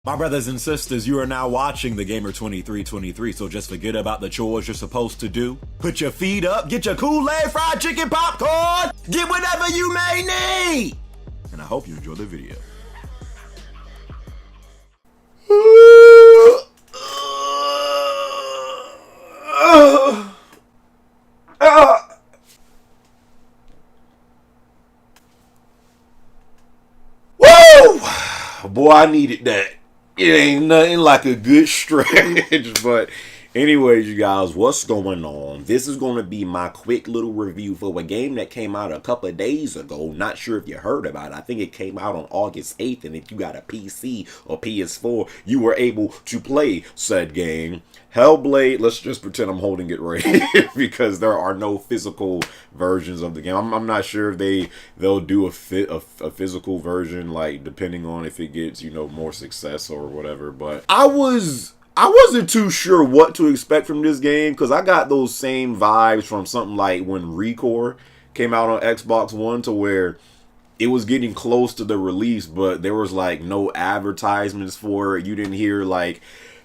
My brothers and sisters, you are now watching the Gamer 2323, so just forget about the chores you're supposed to do. Put your feet up, get your Kool-Aid, fried chicken, popcorn, get whatever you may need! And I hope you enjoy the video. Woo! Boy, I needed that. It ain't nothing like a good stretch, but anyways, you guys, what's going on? This is going to be my quick little review for a game that came out a couple of days ago. Not sure if you heard about it. I think it came out on August 8th, and if you got a PC or PS4, you were able to play said game. Hellblade, let's just pretend I'm holding it right here because there are no physical versions of the game. I'm not sure if they'll do a physical version, like depending on if it gets, you know, more success or whatever. But I wasn't too sure what to expect from this game because I got those same vibes from something like when Recore came out on Xbox One, to where it was getting close to the release, but there was like no advertisements for it. You didn't hear like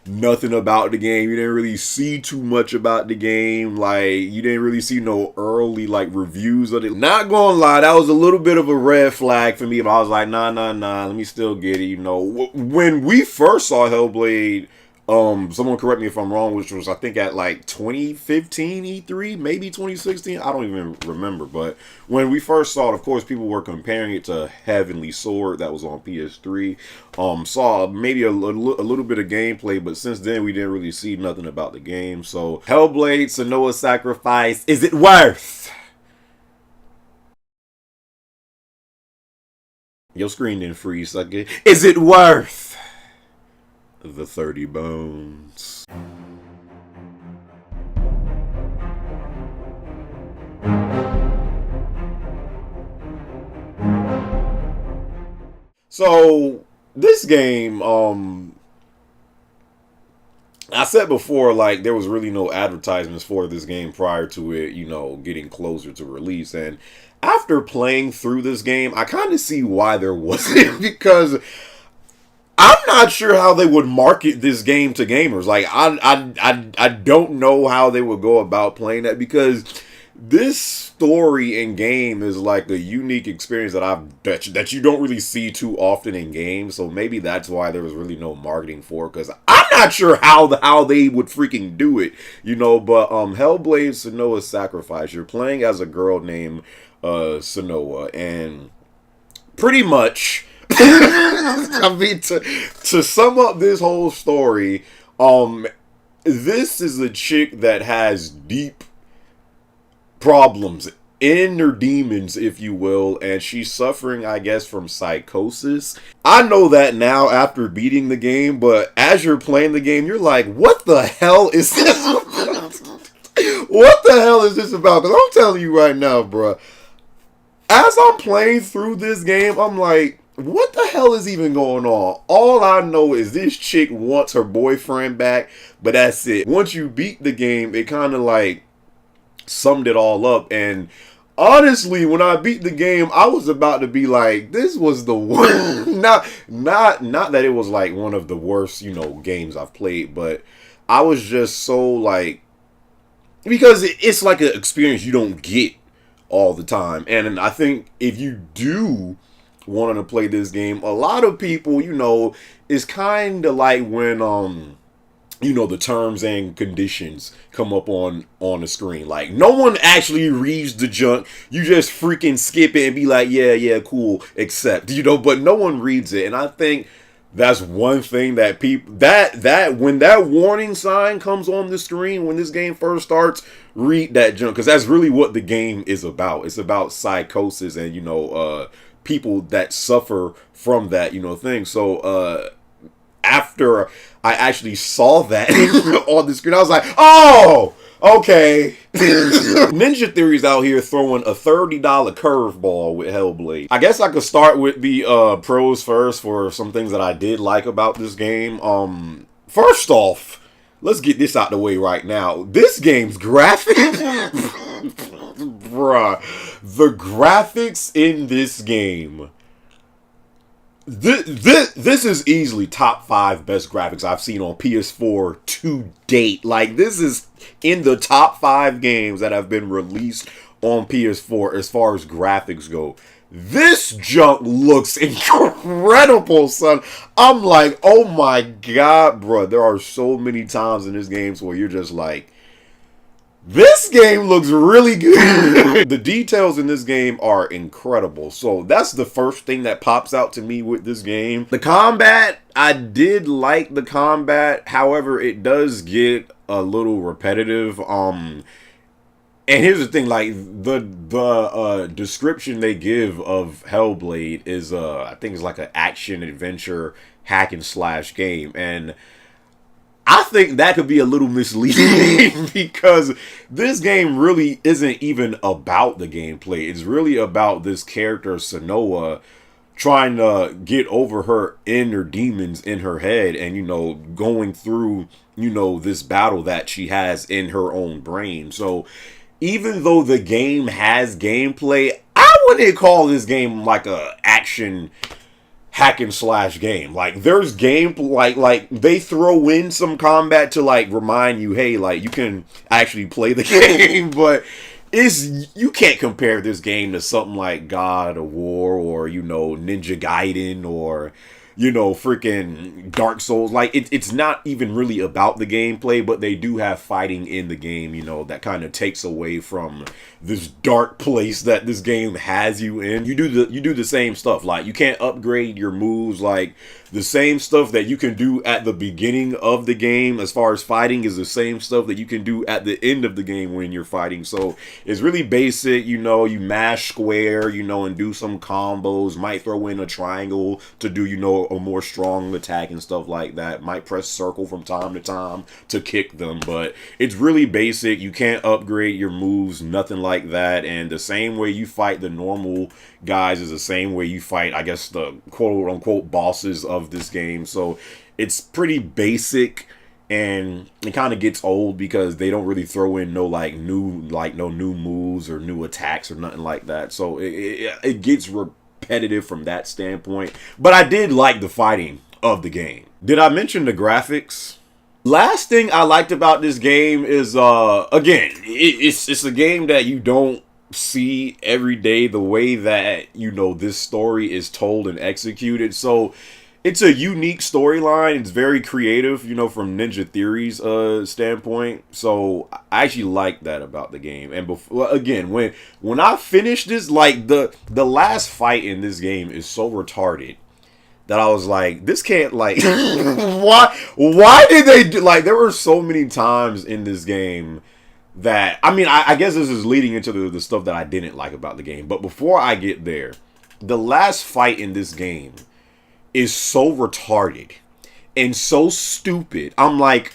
nothing about the game. You didn't really see too much about the game. Like, you didn't really see no early like reviews of it. Not gonna lie, that was a little bit of a red flag for me, but I was like, nah, let me still get it. You know, when we first saw Hellblade, someone correct me if I'm wrong, which was I think at like 2015 E3, maybe 2016, I don't even remember. But when we first saw it, of course, people were comparing it to Heavenly Sword that was on PS3. Saw maybe a little bit of gameplay, but since then we didn't really see nothing about the game. So Hellblade: Senua's Sacrifice, is it worth? Your screen didn't freeze, sucker. Is it worth the 30 bones? So this game, I said before, like, there was really no advertisements for this game prior to it, you know, getting closer to release. And after playing through this game, I kind of see why there wasn't, because I'm not sure how they would market this game to gamers. Like, I don't know how they would go about playing that, because this story in game is like a unique experience that you don't really see too often in games. So maybe that's why there was really no marketing for it, because I'm not sure how they would freaking do it, you know. But Hellblade: Senua's Sacrifice, you're playing as a girl named Senua, and pretty much I mean, to sum up this whole story, this is a chick that has deep problems, inner demons, if you will, and she's suffering, I guess, from psychosis. I know that now after beating the game, but as you're playing the game, you're like, what the hell is this about? What the hell is this about? Because I'm telling you right now, bruh, as I'm playing through this game, I'm like, what the hell is even going on? All I know is this chick wants her boyfriend back, but that's it. Once you beat the game, it kind of like summed it all up. And honestly, when I beat the game, I was about to be like, this was the worst. not that it was like one of the worst, you know, games I've played, but I was just so like, because it's like an experience you don't get all the time. And I think if you do wanting to play this game, a lot of people, you know, it's kind of like when you know, the terms and conditions come up on the screen. Like, no one actually reads the junk. You just freaking skip it and be like, yeah, cool, accept, you know, but no one reads it. And I think that's one thing that people, that when that warning sign comes on the screen when this game first starts, read that junk, because that's really what the game is about. It's about psychosis and, you know, people that suffer from that, you know, thing. So after I actually saw that on the screen, I was like, oh, okay. Ninja Theory's out here throwing a $30 curveball with Hellblade. I guess I could start with the pros first for some things that I did like about this game. First off, let's get this out the way right now. This game's graphics, bruh, the graphics in this game This is easily top 5 best graphics I've seen on PS4 to date. Like, this is in the top 5 games that have been released on PS4 as far as graphics go. This junk looks incredible, son. I'm like, oh my god, bro. There are so many times in this game where you're just like, this game looks really good. The details in this game are incredible. So that's the first thing that pops out to me with this game. The combat, I did like the combat. However, it does get a little repetitive. And here's the thing, like the description they give of Hellblade is I think it's like an action adventure hack and slash game, and I think that could be a little misleading because this game really isn't even about the gameplay. It's really about this character, Sonoa, trying to get over her inner demons in her head and, you know, going through, you know, this battle that she has in her own brain. So even though the game has gameplay, I wouldn't call this game like a action hack and slash game. Like, there's game, like they throw in some combat to like remind you, hey, like you can actually play the game, but you can't compare this game to something like God of War or, you know, Ninja Gaiden or, you know, freaking Dark Souls. Like, it's not even really about the gameplay, but they do have fighting in the game, you know, that kind of takes away from this dark place that this game has you in. You do the same stuff. Like, you can't upgrade your moves. Like, the same stuff that you can do at the beginning of the game as far as fighting is the same stuff that you can do at the end of the game when you're fighting. So it's really basic. You know, you mash square, you know, and do some combos. Might throw in a triangle to do, you know, a more strong attack and stuff like that. Might press circle from time to time to kick them, but it's really basic. You can't upgrade your moves, nothing like that. And the same way you fight the normal guys is the same way you fight, I guess, the quote unquote bosses of this game. So it's pretty basic, and it kind of gets old because they don't really throw in no new moves or new attacks or nothing like that. So it gets repetitive from that standpoint. But I did like the fighting of the game. Did I mention the graphics? Last thing I liked about this game is again, it's a game that you don't see every day, the way that, you know, this story is told and executed. So it's a unique storyline. It's very creative, you know, from Ninja Theory's standpoint. So I actually like that about the game. And before, again, when I finished this, like the last fight in this game is so retarded that I was like, this can't, like, why did they do, like, there were so many times in this game that, I mean, I guess this is leading into the stuff that I didn't like about the game. But before I get there, the last fight in this game is so retarded and so stupid. I'm like,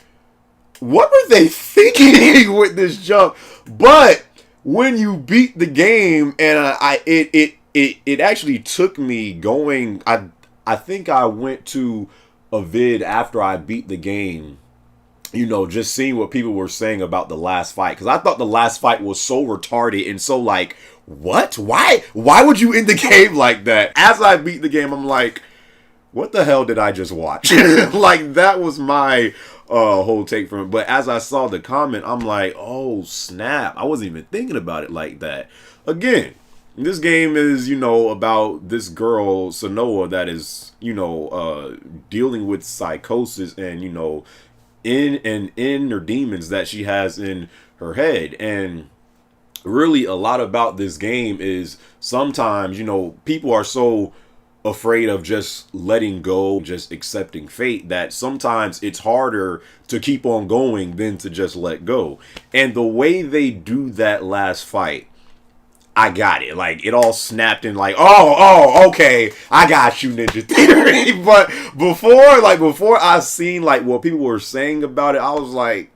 what were they thinking with this jump? But when you beat the game, and it actually took me going, I think I went to a vid after I beat the game, you know, just seeing what people were saying about the last fight, because I thought the last fight was so retarded and so like, what? Why would you end the game like that? As I beat the game, I'm like, what the hell did I just watch? Like, that was my whole take from it. But as I saw the comment, I'm like, oh snap, I wasn't even thinking about it like that. Again, this game is, you know, about this girl, Sonoa, that is, you know, dealing with psychosis and, you know, in her demons that she has in her head. And really a lot about this game is sometimes, you know, people are so afraid of just letting go, just accepting fate, that sometimes it's harder to keep on going than to just let go. And the way they do that last fight, I got it. Like, it all snapped in, like, oh, okay, I got you, Ninja Theory. But before I seen, like, what people were saying about it, I was like,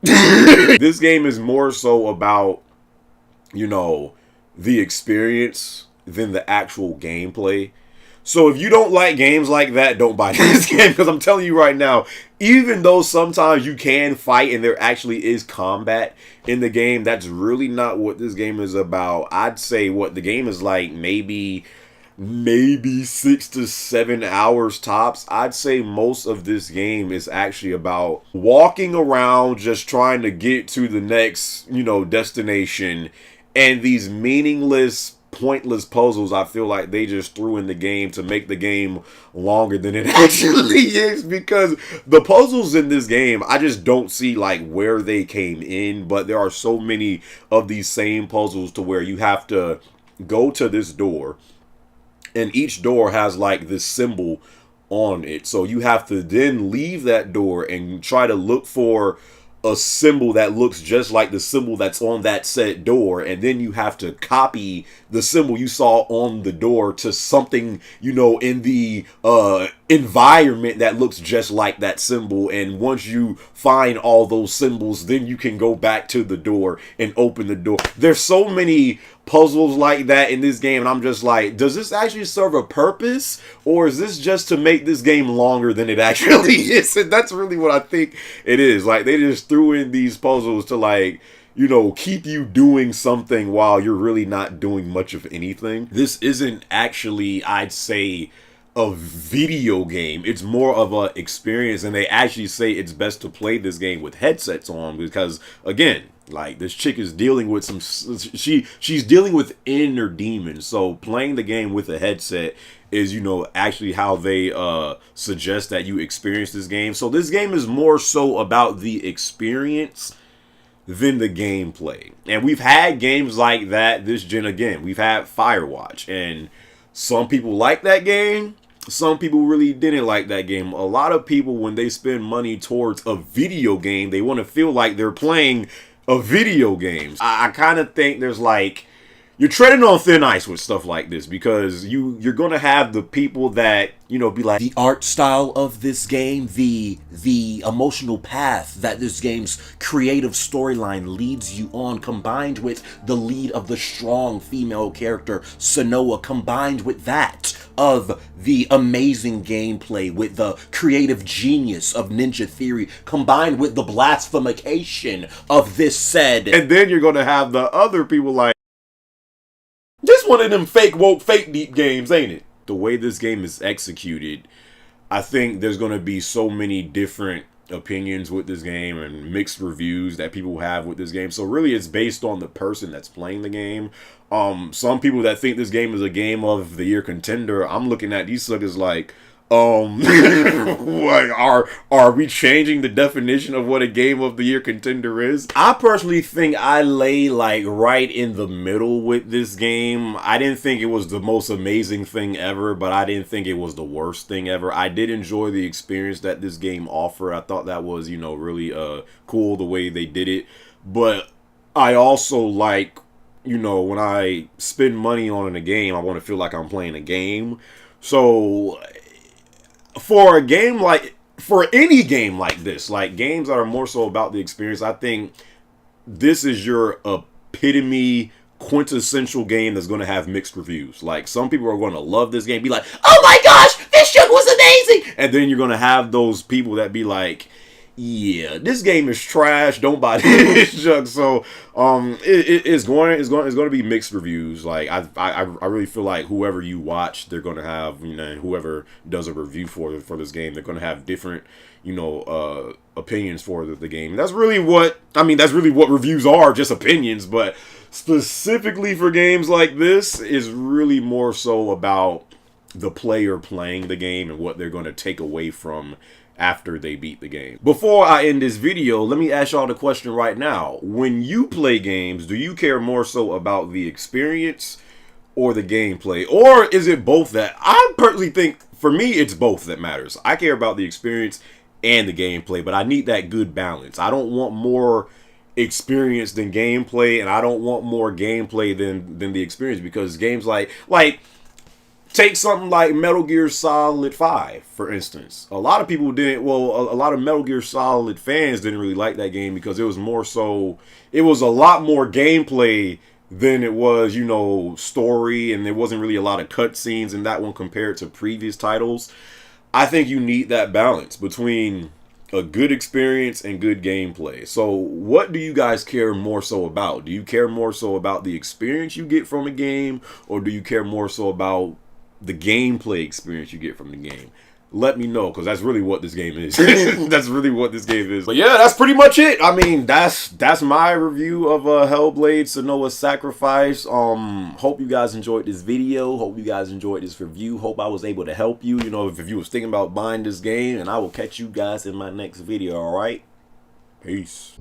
this game is more so about, you know, the experience than the actual gameplay. So if you don't like games like that, don't buy this game, because I'm telling you right now, even though sometimes you can fight and there actually is combat in the game, that's really not what this game is about. I'd say what the game is like, maybe maybe 6 to 7 hours tops. I'd say most of this game is actually about walking around just trying to get to the next, destination, and these meaningless, pointless puzzles I feel like they just threw in the game to make the game longer than it actually is, because the puzzles in this game, I just don't see like where they came in, but there are so many of these same puzzles to where you have to go to this door, and each door has like this symbol on it. So you have to then leave that door and try to look for a symbol that looks just like the symbol that's on that said door, and then you have to copy the symbol you saw on the door to something, in the environment that looks just like that symbol. And once you find all those symbols, then you can go back to the door and open the door. There's so many puzzles like that in this game, and I'm just like, does this actually serve a purpose, or is this just to make this game longer than it actually is? And that's really what I think it is. Like, they just threw in these puzzles to, like, keep you doing something while you're really not doing much of anything. This isn't actually, I'd say, a video game. It's more of a experience, and they actually say it's best to play this game with headsets on, because again, like, this chick is dealing with she's dealing with inner demons. So playing the game with a headset is, actually how they suggest that you experience this game. So this game is more so about the experience than the gameplay. And we've had games like that this gen. Again, we've had Firewatch, and some people like that game. Some people really didn't like that game. A lot of people, when they spend money towards a video game, they want to feel like they're playing a video game. I kind of think there's like, you're treading on thin ice with stuff like this, because you're gonna have the people that be like, the art style of this game, the emotional path that this game's creative storyline leads you on, combined with the lead of the strong female character Sonoa, combined with that of the amazing gameplay, with the creative genius of Ninja Theory, combined with the blasphemication of this said. And then you're gonna have the other people like, just one of them fake woke, fake deep games, ain't it? The way this game is executed, I think there's going to be so many different opinions with this game and mixed reviews that people have with this game. So really, it's based on the person that's playing the game. Some people that think this game is a game of the year contender, I'm looking at these suckers like, what, are we changing the definition of what a game of the year contender is? I personally think I lay like right in the middle with this game. I didn't think it was the most amazing thing ever, but I didn't think it was the worst thing ever. I did enjoy the experience that this game offered. I thought that was, really cool the way they did it. But I also like, when I spend money on a game, I want to feel like I'm playing a game. So for any game like this, like games that are more so about the experience, I think this is your epitome, quintessential game that's going to have mixed reviews. Like, some people are going to love this game, be like, oh my gosh, this shit was amazing, and then you're going to have those people that be like, yeah, this game is trash, don't buy this junk. So it's going to be mixed reviews. Like, I really feel like whoever you watch, they're going to have, whoever does a review for this game, they're going to have different opinions for the game. And that's really what reviews are, just opinions. But specifically for games like this, is really more so about the player playing the game and what they're going to take away from after they beat the game. Before I end this video, let me ask y'all the question right now. When you play games, do you care more so about the experience or the gameplay? Or is it both? That I personally think, for me, it's both that matters. I care about the experience and the gameplay, but I need that good balance. I don't want more experience than gameplay, and I don't want more gameplay than the experience, because games like take something like Metal Gear Solid 5, for instance. A lot of people didn't, a lot of Metal Gear Solid fans didn't really like that game, because it was more so, it was a lot more gameplay than it was, story, and there wasn't really a lot of cutscenes in that one compared to previous titles. I think you need that balance between a good experience and good gameplay. So what do you guys care more so about? Do you care more so about the experience you get from a game, or do you care more so about the gameplay experience you get from the game. Let me know, because that's really what this game is. That's really what this game is. But yeah, that's pretty much it. I mean, that's my review of Hellblade: Senua's Sacrifice. Hope you guys enjoyed this video. Hope you guys enjoyed this review. Hope I was able to help you. You know, if you was thinking about buying this game, and I will catch you guys in my next video. All right, peace.